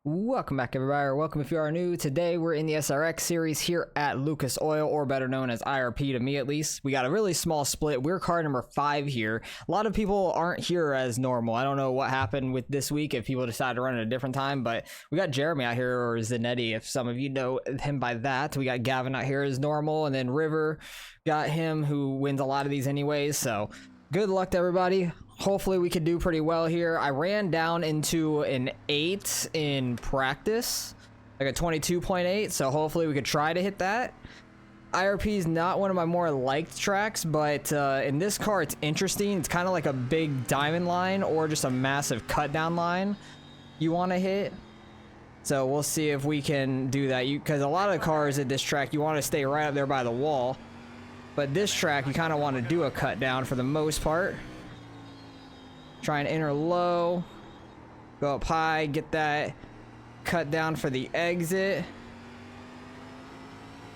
Welcome back, everybody, or welcome if you are new. Today we're in the SRX series here at Lucas Oil, or better known as IRP to me at least. We got a really small split. We're car number 5 here. A lot of people aren't here as normal. I don't know what happened with this week, if people decided to run at a different time, but we got Jeremy out here, or Zanetti, if some of you know him by that. We got Gavin out here as normal, and then River got him, who wins a lot of these anyways, so good luck to everybody. Hopefully we could do pretty well here. I ran down into an 8 in practice, like a 22.8, so hopefully we could try to hit that. IRP is not one of my more liked tracks, but in this car it's interesting. It's kind of like a big diamond line or just a massive cut down line you want to hit. So we'll see if we can do that, because a lot of cars at this track you want to stay right up there by the wall, but this track you kind of want to do a cut down for the most part. Try and enter low, go up high, get that cut down for the exit.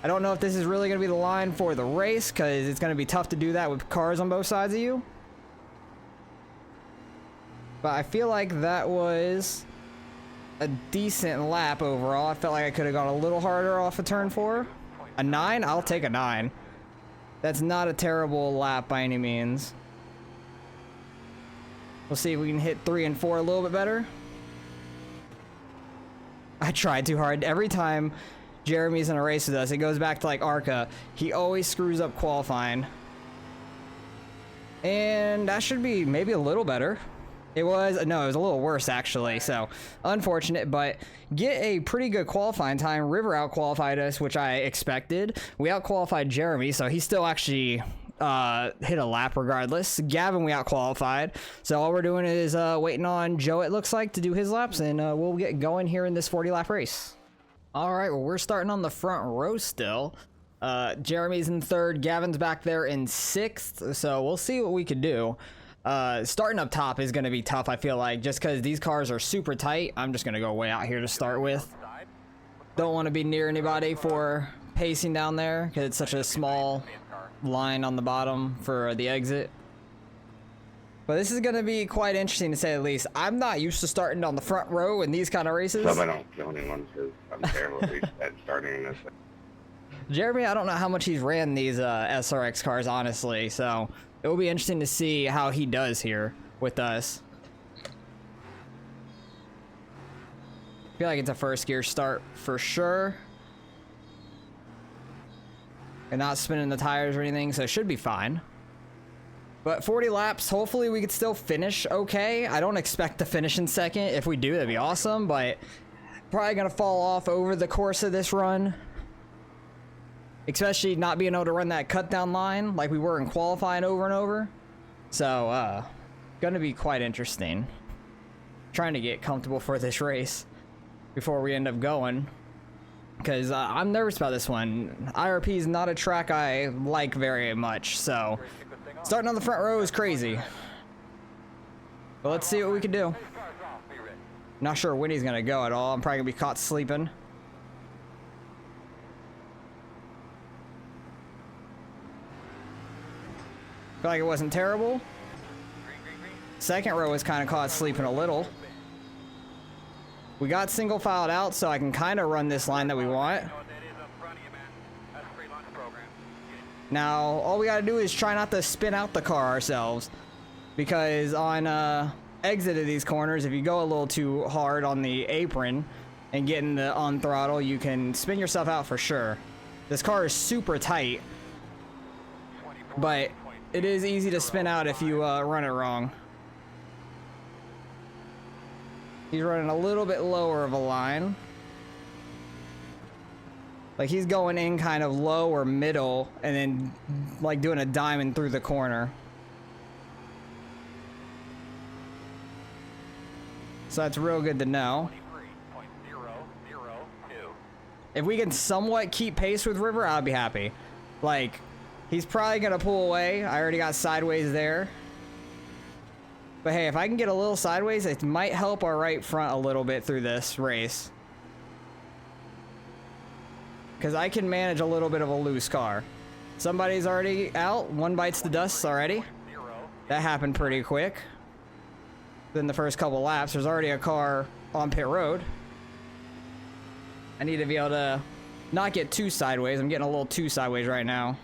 I don't know if this is really going to be the line for the race, because it's going to be tough to do that with cars on both sides of you. But I feel like that was a decent lap overall. I felt like I could have gone a little harder off of turn 4. A 9? I'll take a 9. That's not a terrible lap by any means. We'll see if we can hit 3 and 4 a little bit better. I tried too hard. Every time Jeremy's in a race with us, it goes back to like ARCA. He always screws up qualifying. And that should be maybe a little better. It was a little worse actually. So unfortunate, but get a pretty good qualifying time. River out-qualified us, which I expected. We out-qualified Jeremy, so he still actually hit a lap regardless. Gavin we out-qualified, so all we're doing is waiting on Joe, it looks like, to do his laps, and we'll get going here in this 40-lap race. All right, well, we're starting on the front row still. Jeremy's in 3rd, Gavin's back there in 6th, so we'll see what we could do. Starting up top is going to be tough, I feel like, just because these cars are super tight. I'm just going to go way out here to start with. Don't want to be near anybody for pacing down there, because it's such a small line on the bottom for the exit. But this is going to be quite interesting, to say the least. I'm not used to starting on the front row in these kind of races. So I don't kill anyone, because I'm terrible at starting this. Jeremy, I don't know how much he's ran these SRX cars, honestly, so it will be interesting to see how he does here with us. I feel like it's a first gear start for sure. And not spinning the tires or anything, so it should be fine. But 40 laps, hopefully we could still finish okay. I don't expect to finish in 2nd. If we do, that'd be awesome, but probably gonna fall off over the course of this run. Especially not being able to run that cut down line like we were in qualifying over and over. So, gonna be quite interesting. Trying to get comfortable for this race before we end up going. Because I'm nervous about this one. IRP is not a track I like very much, so starting on the front row is crazy. But let's see what we can do. Not sure when he's going to go at all. I'm probably going to be caught sleeping. Feel like it wasn't terrible. 2nd row was kind of caught sleeping a little. We got single filed out, so I can kind of run this line that we want. Now, all we gotta do is try not to spin out the car ourselves, because on exit of these corners, if you go a little too hard on the apron and get in the on throttle, you can spin yourself out for sure. This car is super tight, but it is easy to spin out if you run it wrong. He's running a little bit lower of a line. Like he's going in kind of low or middle and then like doing a diamond through the corner. So that's real good to know. If we can somewhat keep pace with River, I'll be happy. Like, he's probably gonna pull away. I already got sideways there. But hey, if I can get a little sideways, it might help our right front a little bit through this race. Because I can manage a little bit of a loose car. Somebody's already out. One bites the dust already. That happened pretty quick. Within the first couple laps, there's already a car on pit road. I need to be able to not get too sideways. I'm getting a little too sideways right now.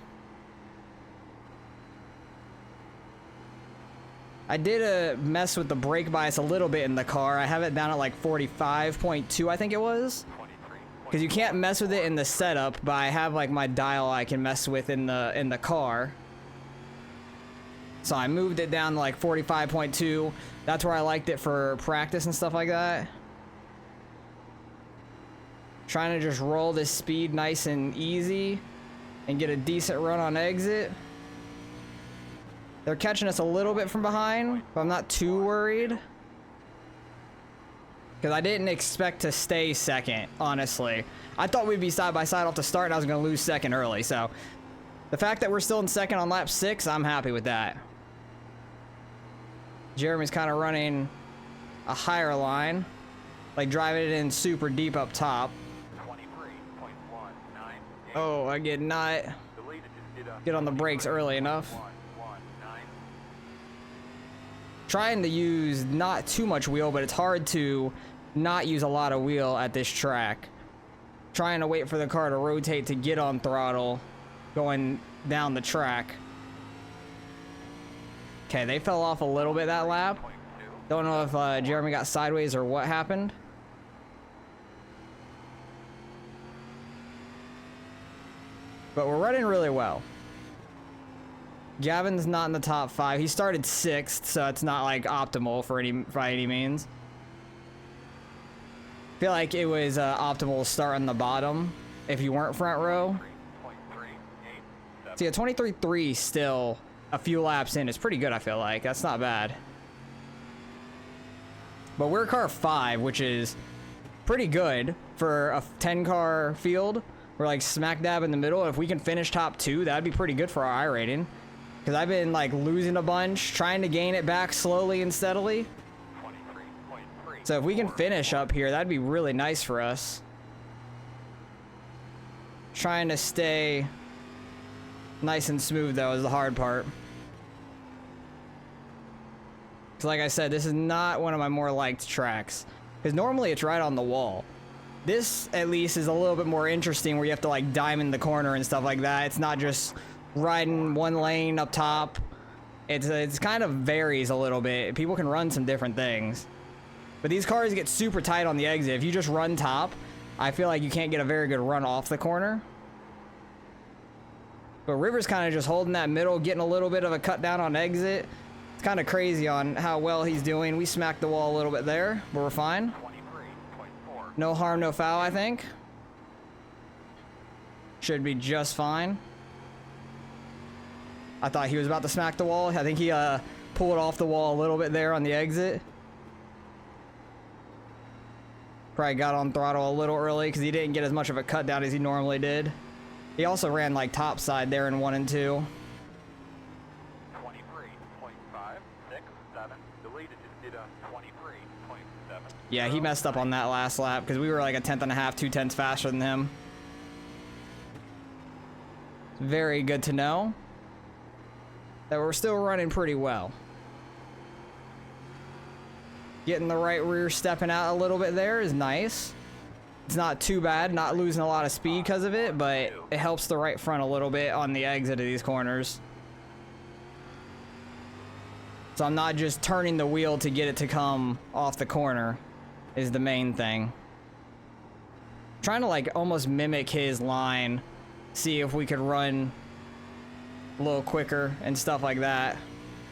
I did mess with the brake bias a little bit in the car. I have it down at like 45.2, I think it was. Because you can't mess with it in the setup, but I have like my dial I can mess with in the car. So I moved it down to like 45.2. That's where I liked it for practice and stuff like that. Trying to just roll this speed nice and easy and get a decent run on exit. They're catching us a little bit from behind, but I'm not too worried. Because I didn't expect to stay second, honestly. I thought we'd be side by side off the start and I was going to lose second early. So the fact that we're still in second on lap 6, I'm happy with that. Jeremy's kind of running a higher line, like driving it in super deep up top. Oh, I did not get on the brakes early enough. Trying to use not too much wheel, but it's hard to not use a lot of wheel at this track. Trying to wait for the car to rotate to get on throttle going down the track. Okay, they fell off a little bit that lap. Don't know if Jeremy got sideways or what happened. But we're running really well. Gavin's not in the top 5. He started 6th, so it's not like optimal by any means. I feel like it was optimal to start on the bottom if you weren't front row. See, a 23.3 still a few laps in is pretty good, I feel like. That's not bad. But we're car 5, which is pretty good for a 10-car field. We're like smack dab in the middle. If we can finish top 2, that'd be pretty good for our I rating. Because I've been like losing a bunch, trying to gain it back slowly and steadily. So if we can finish up here, that'd be really nice for us. Trying to stay nice and smooth though is the hard part. Because like I said, this is not one of my more liked tracks. Because normally it's right on the wall. This, at least, is a little bit more interesting where you have to, like, diamond the corner and stuff like that. It's not just riding one lane up top. It's kind of varies a little bit. People can run some different things. But these cars get super tight on the exit. If you just run top, I feel like you can't get a very good run off the corner. But River's kind of just holding that middle, getting a little bit of a cut down on exit. It's kind of crazy on how well he's doing. We smacked the wall a little bit there, but we're fine. No harm, no foul, I think. Should be just fine. I thought he was about to smack the wall. I think he pulled off the wall a little bit there on the exit. Probably got on throttle a little early because he didn't get as much of a cut down as he normally did. He also ran like top side there in 1 and 2. Yeah, he messed up on that last lap because we were like a 1/10 and a half, 2/10 faster than him. Very good to know that we're still running pretty well. Getting the right rear stepping out a little bit there is nice. It's not too bad, not losing a lot of speed because of it, but it helps the right front a little bit on the exit of these corners. So I'm not just turning the wheel to get it to come off the corner is the main thing. Trying to like almost mimic his line, see if we could run a little quicker and stuff like that.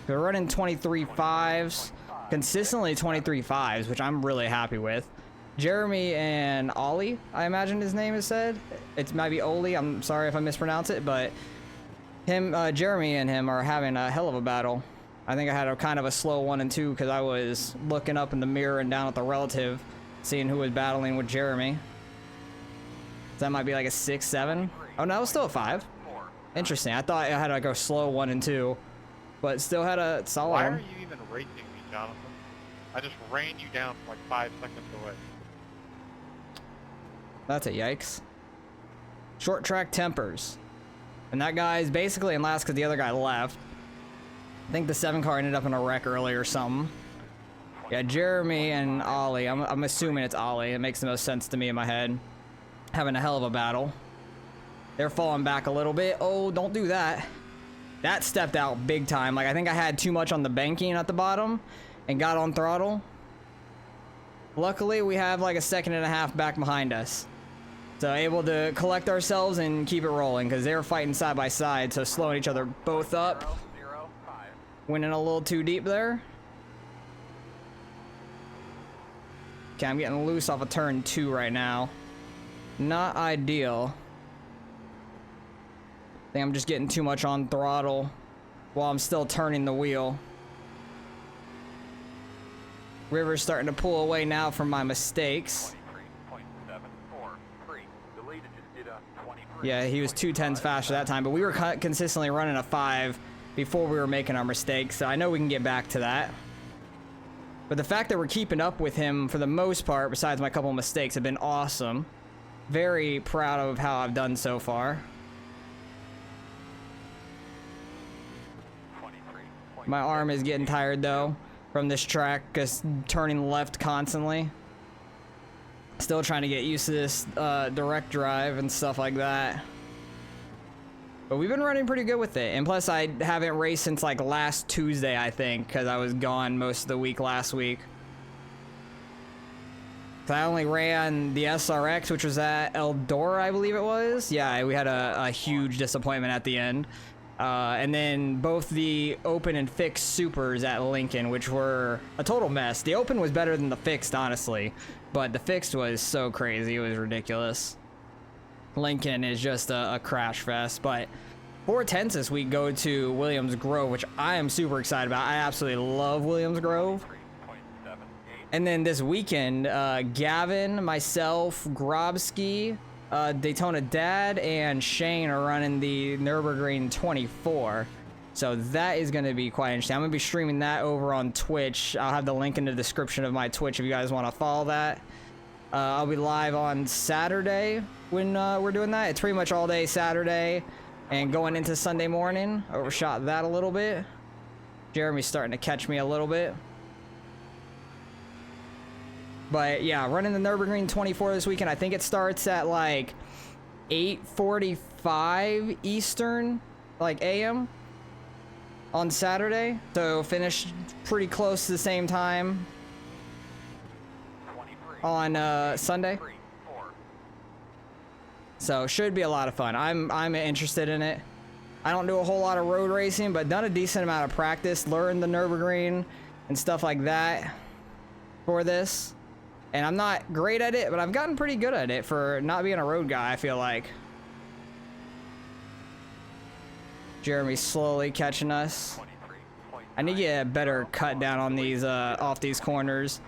We're running 23.5s, consistently 23.5s, which I'm really happy with. Jeremy and Ollie, I imagine his name is said. It might be Oli, I'm sorry if I mispronounce it, but Jeremy and him are having a hell of a battle. I think I had a kind of a slow 1 and 2 because I was looking up in the mirror and down at the relative, seeing who was battling with Jeremy. So that might be like a 6, 7. Oh no, it was still a 5. Interesting. I thought I had to go slow 1 and 2, but still had a solid. Why are you even racing me, Jonathan? I just ran you down from like 5 seconds away. That's a yikes. Short track tempers. And that guy's basically in last because the other guy left. I think the 7 car ended up in a wreck early or something. Yeah, Jeremy and Ollie. I'm assuming it's Ollie. It makes the most sense to me in my head. having a hell of a battle. They're falling back a little bit. Oh, don't do that. That stepped out big time. Like, I think I had too much on the banking at the bottom and got on throttle. Luckily, we have like a second and a half back behind us. So able to collect ourselves and keep it rolling because they were fighting side by side, so slowing each other both up. Went in a little too deep there. Okay, I'm getting loose off of turn 2 right now. Not ideal. I think I'm just getting too much on throttle while I'm still turning the wheel. River's starting to pull away now from my mistakes. Yeah, he was 2/10s faster that time, but we were consistently running a 5 before we were making our mistakes, so I know we can get back to that. But the fact that we're keeping up with him for the most part, besides my couple mistakes, have been awesome. Very proud of how I've done so far. My arm is getting tired though from this track, just turning left constantly. Still trying to get used to this direct drive and stuff like that. But we've been running pretty good with it. And plus I haven't raced since like last Tuesday, I think, because I was gone most of the week last week. So I only ran the SRX, which was at Eldora, I believe it was. Yeah, we had a huge disappointment at the end. And then both the open and fixed supers at Lincoln, which were a total mess. The open was better than the fixed, honestly, but the fixed was so crazy, it was ridiculous. Lincoln is just a crash fest. But 4/10s this week go to Williams Grove, which I am super excited about. I absolutely love Williams Grove. And then this weekend, Gavin, myself, Grobski, Daytona Dad, and Shane are running the Nürburgring 24. So that is going to be quite interesting. I'm going to be streaming that over on Twitch. I'll have the link in the description of my Twitch if you guys want to follow that. I'll be live on Saturday when we're doing that. It's pretty much all day Saturday and going into Sunday morning. Overshot that a little bit. Jeremy's starting to catch me a little bit. But yeah, running the Nürburgring 24 this weekend. I think it starts at like 8:45 Eastern, like AM, on Saturday. So finish pretty close to the same time on Sunday. So should be a lot of fun. I'm interested in it. I don't do a whole lot of road racing, but done a decent amount of practice, learned the Nürburgring and stuff like that for this. And I'm not great at it, but I've gotten pretty good at it for not being a road guy, I feel like. Jeremy's slowly catching us. I need to get a better cut down on these, off these corners,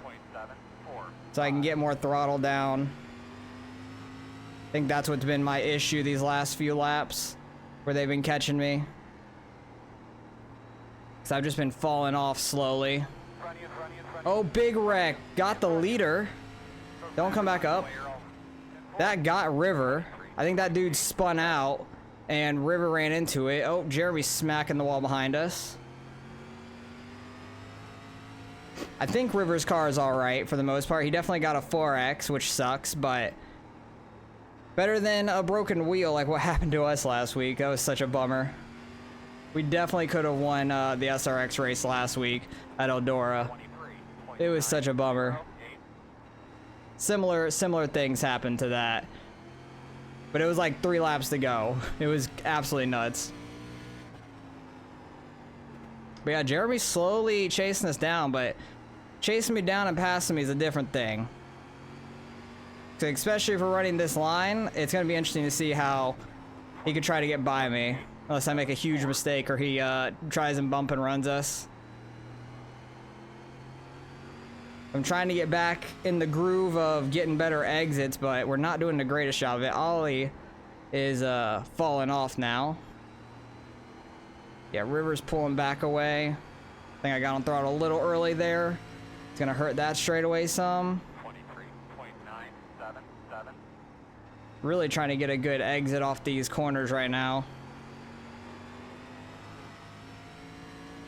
so I can get more throttle down. I think that's what's been my issue these last few laps, where they've been catching me. Because I've just been falling off slowly. Oh, big wreck. Got the leader. Don't come back up. That got River. I think that dude spun out and River ran into it. Oh, Jeremy's smacking the wall behind us. I think River's car is alright for the most part. He definitely got a 4X, which sucks, but better than a broken wheel like what happened to us last week. That was such a bummer. We definitely could have won the SRX race last week at Eldora. It was such a bummer. Similar things happened to that. But it was like 3 laps to go. It was absolutely nuts. But yeah, Jeremy's slowly chasing us down, but chasing me down and passing me is a different thing. So especially if we're running this line, it's going to be interesting to see how he could try to get by me. Unless I make a huge mistake or he tries and bump and runs us. I'm trying to get back in the groove of getting better exits, but we're not doing the greatest job of it. Ollie is falling off now. Yeah, River's pulling back away. I think I got on throttle a little early there. It's gonna hurt that straightaway some. 23.977. Really trying to get a good exit off these corners right now.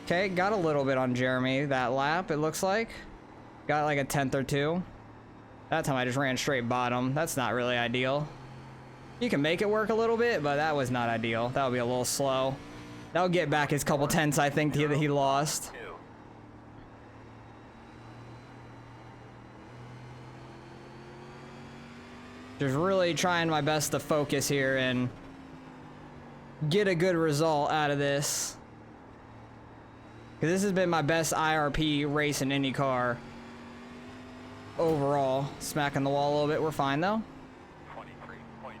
Okay, got a little bit on Jeremy that lap, it looks like. Got like a 10th or 2. That time I just ran straight bottom. That's not really ideal. You can make it work a little bit, but that was not ideal. That would be a little slow. That'll get back his couple tenths, I think, that he lost. Just really trying my best to focus here and get a good result out of this. Because this has been my best IRP race in any car. Overall. Smacking the wall a little bit. We're fine, though. 23.9.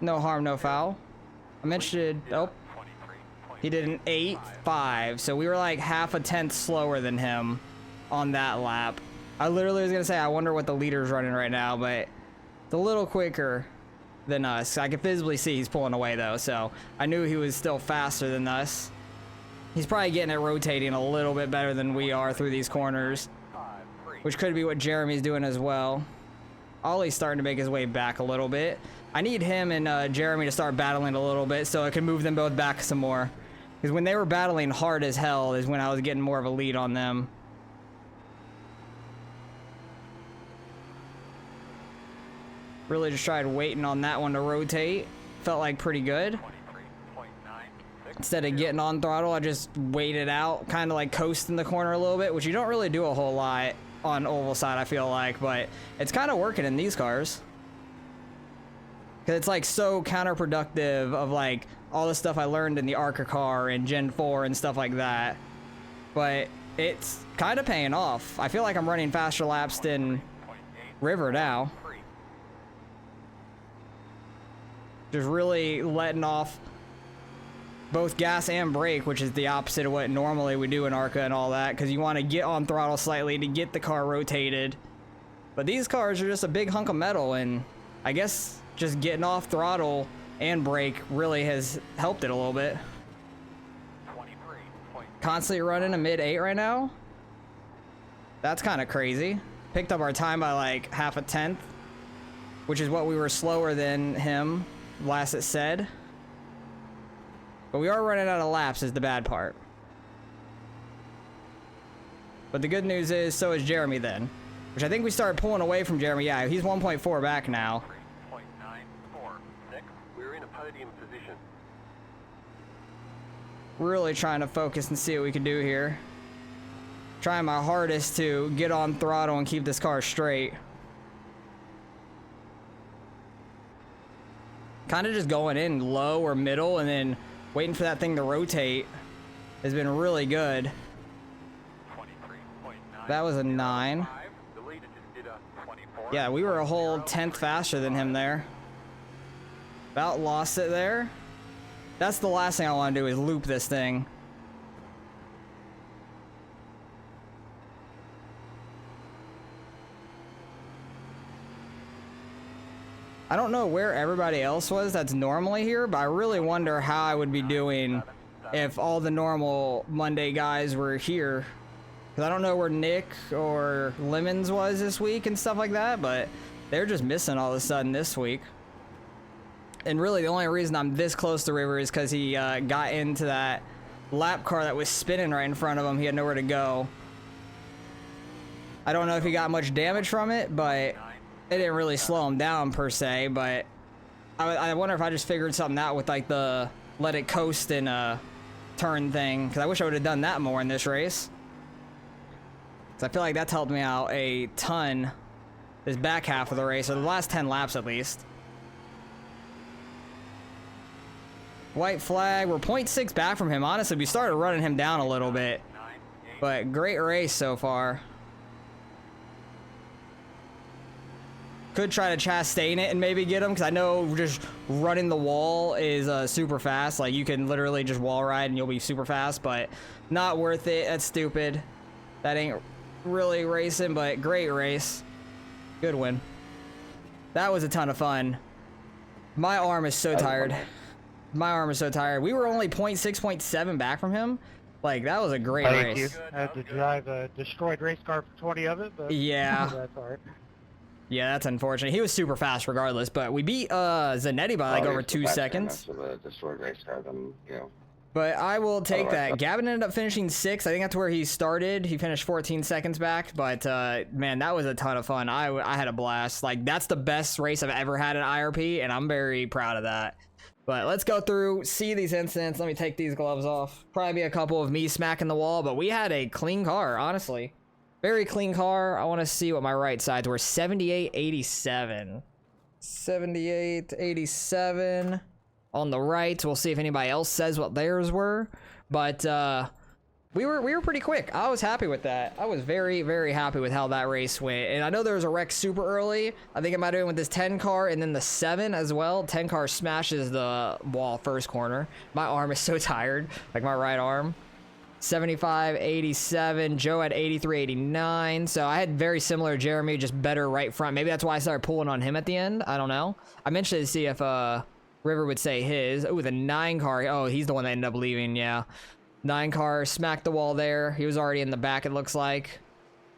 No harm, no foul. I mentioned... Oh. He did an 8.5. So we were like half a tenth slower than him on that lap. I literally was going to say, I wonder what the leader's running right now, but... It's a little quicker than us. I can visibly see he's pulling away though, so I knew he was still faster than us. He's probably getting it rotating a little bit better than we are through these corners, which could be what Jeremy's doing as well. Ollie's starting to make his way back a little bit. I need him and Jeremy to start battling a little bit so I can move them both back some more. Because when they were battling hard as hell is when I was getting more of a lead on them. Really just tried waiting on that one to rotate. Felt like pretty good. Instead of getting on throttle, I just waited out, kind of like coasting the corner a little bit, which you don't really do a whole lot on oval side, I feel like, but it's kind of working in these cars. Because it's like so counterproductive of like all the stuff I learned in the ARCA car and Gen 4 and stuff like that. But it's kind of paying off. I feel like I'm running faster laps than River now. Just really letting off both gas and brake, which is the opposite of what normally we do in ARCA and all that, because you want to get on throttle slightly to get the car rotated. But these cars are just a big hunk of metal, and I guess just getting off throttle and brake really has helped it a little bit. Constantly running a mid-8 right now. That's kind of crazy. Picked up our time by like half a tenth, which is what we were slower than him last it said. But we are running out of laps is the bad part. But the good news is so is Jeremy then, which I think we started pulling away from Jeremy. Yeah, he's 1.4 back now. 3.946. We're in a podium position. Really trying to focus and see what we can do here. Trying my hardest to get on throttle and keep this car straight. Kind of just going in low or middle and then waiting for that thing to rotate has been really good. 23.9. That was a 9. The leader just did a 24. Yeah, we were a whole tenth faster than him there. About lost it there. That's the last thing I want to do is loop this thing. I don't know where everybody else was that's normally here, but I really wonder how I would be doing if all the normal Monday guys were here. Because I don't know where Nick or Lemons was this week and stuff like that, but they're just missing all of a sudden this week. And really the only reason I'm this close to River is because he got into that lap car that was spinning right in front of him. He had nowhere to go. I don't know if he got much damage from it, but it didn't really slow him down per se, but I wonder if I just figured something out with like the let it coast and turn thing, because I wish I would have done that more in this race. Because I feel like that's helped me out a ton this back half of the race, or the last 10 laps at least. White flag, we're 0.6 back from him. Honestly, we started running him down a little bit, but great race so far. Could try to chastain it and maybe get him, because I know just running the wall is super fast. Like, you can literally just wall ride and you'll be super fast, but not worth it. That's stupid. That ain't really racing, but great race. Good win. That was a ton of fun. My arm is so tired. My arm is so tired. We were only 0.6, 0.7 back from him. Like, that was a great Thank race. you. I had to drive a destroyed race car for 20 of it, but Yeah. that's all right. Yeah, that's unfortunate. He was super fast regardless, but we beat Zanetti by like over 2 seconds. With a destroyed race car, then, you know. But I will take that. Gavin ended up finishing 6th. I think that's where he started. He finished 14 seconds back. But man, that was a ton of fun. I had a blast. Like, that's the best race I've ever had at IRP, and I'm very proud of that. But let's go through, see these incidents. Let me take these gloves off. Probably be a couple of me smacking the wall, but we had a clean car, honestly. Very clean car. I want to see what my right sides were. 78-87. 78-87 on the right. We'll see if anybody else says what theirs were. But we were pretty quick. I was happy with that. I was very, very happy with how that race went. And I know there was a wreck super early. I think it might have been with this 10 car and then the 7 as well. 10 car smashes the wall first corner. My arm is so tired, like my right arm. 75-87. Joe had 83-89. So I had very similar to Jeremy, just better right front. Maybe that's why I started pulling on him at the end. I don't know. I mentioned to see if River would say his. Oh, the 9 car. Oh, he's the one that ended up leaving. Yeah. 9 car smacked the wall there. He was already in the back, it looks like.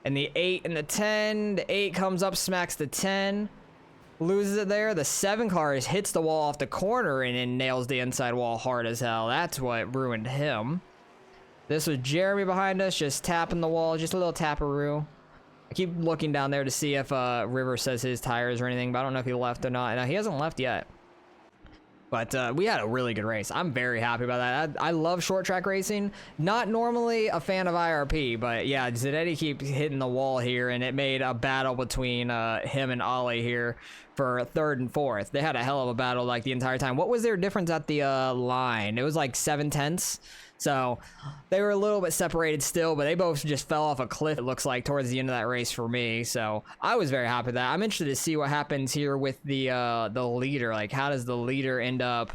And the 8 and the 10. The 8 comes up, smacks the 10. Loses it there. The 7 car hits the wall off the corner and then nails the inside wall hard as hell. That's what ruined him. This was Jeremy behind us, just tapping the wall. Just a little taparoo. I keep looking down there to see if River says his tires or anything, but I don't know if he left or not. No, he hasn't left yet. But we had a really good race. I'm very happy about that. I love short track racing. Not normally a fan of IRP, but yeah, Zanetti keeps hitting the wall here, and it made a battle between him and Ollie here for 3rd and 4th. They had a hell of a battle like the entire time. What was their difference at the line? It was like 7/10. So they were a little bit separated still, but they both just fell off a cliff, it looks like, towards the end of that race for me. So I was very happy with that. I'm interested to see what happens here with the leader. Like, how does the leader end up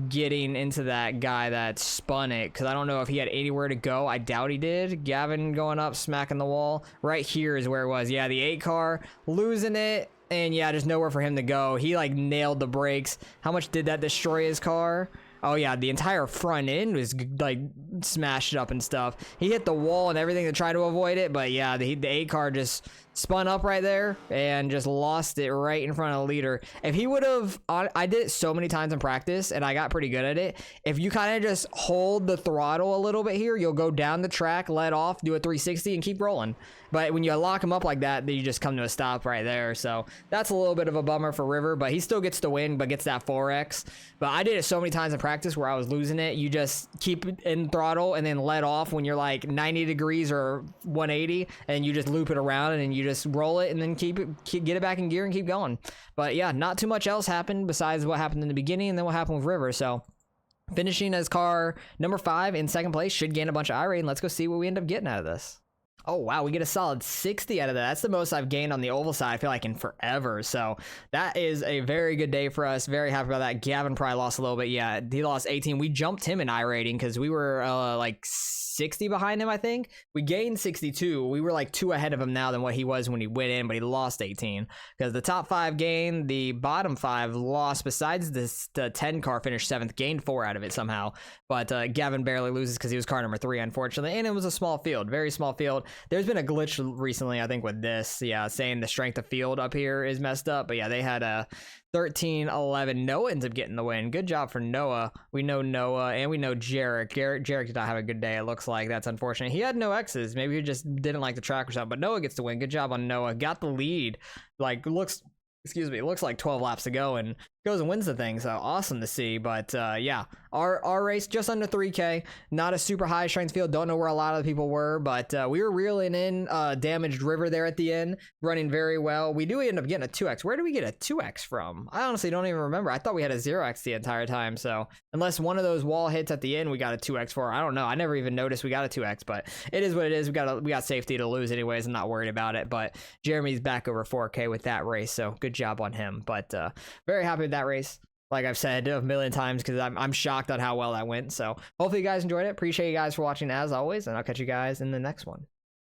getting into that guy that spun it? Because I don't know if he had anywhere to go. I doubt he did. Gavin going up, smacking the wall. Right here is where it was. Yeah, the 8 car, losing it. And yeah, there's nowhere for him to go. He like nailed the brakes. How much did that destroy his car? Oh yeah, the entire front end was like smashed up and stuff. He hit the wall and everything to try to avoid it, but yeah, the 8 car just spun up right there and just lost it right in front of the leader. If he would have, I did it so many times in practice and I got pretty good at it. If you kind of just hold the throttle a little bit here, you'll go down the track, let off, do a 360 and keep rolling. But when you lock him up like that, then you just come to a stop right there. So that's a little bit of a bummer for River, but he still gets the win, but gets that 4X. But I did it so many times in practice where I was losing it. You just keep in throttle and then let off when you're like 90 degrees or 180, and you just loop it around and then you just roll it and then get it back in gear and keep going. But yeah, not too much else happened besides what happened in the beginning and then what happened with River. So finishing as car number 5 in 2nd place should gain a bunch of I-rating. Let's go see what we end up getting out of this. Oh, wow, we get a solid 60 out of that. That's the most I've gained on the oval side, I feel like, in forever. So that is a very good day for us. Very happy about that. Gavin probably lost a little bit. Yeah, he lost 18. We jumped him in I rating because we were like 60 behind him, I think. We gained 62. We were like 2 ahead of him now than what he was when he went in, but he lost 18 because the top 5 gained, the bottom 5 lost. Besides this, the 10 car finished 7th, gained 4 out of it somehow. But Gavin barely loses because he was car number 3, unfortunately. And it was a small field, very small field. There's been a glitch recently, I think, with this. Yeah, saying the strength of field up here is messed up. But yeah, they had a 13-11. Noah ends up getting the win. Good job for Noah. We know Noah and we know Jarek. Jarek did not have a good day, it looks like. That's unfortunate. He had no X's. Maybe he just didn't like the track or something. But Noah gets the win. Good job on Noah. Got the lead. Like, looks like 12 laps to go and goes and wins the thing. So awesome to see. But yeah, our race just under 3K, not a super high strength field. Don't know where a lot of the people were, but we were reeling in damaged River there at the end, running very well. We do end up getting a 2X. Where do we get a 2X from? I honestly don't even remember. I thought we had a 0X the entire time. So unless one of those wall hits at the end, we got a 2X for. I don't know. I never even noticed we got a 2X, but it is what it is. We got safety to lose anyways. I'm not worried about it. But Jeremy's back over 4K with that race, so good job on him. But very happy with that race. Like I've said a million times, because I'm shocked on how well that went. So hopefully you guys enjoyed it. Appreciate you guys for watching as always, and I'll catch you guys in the next one.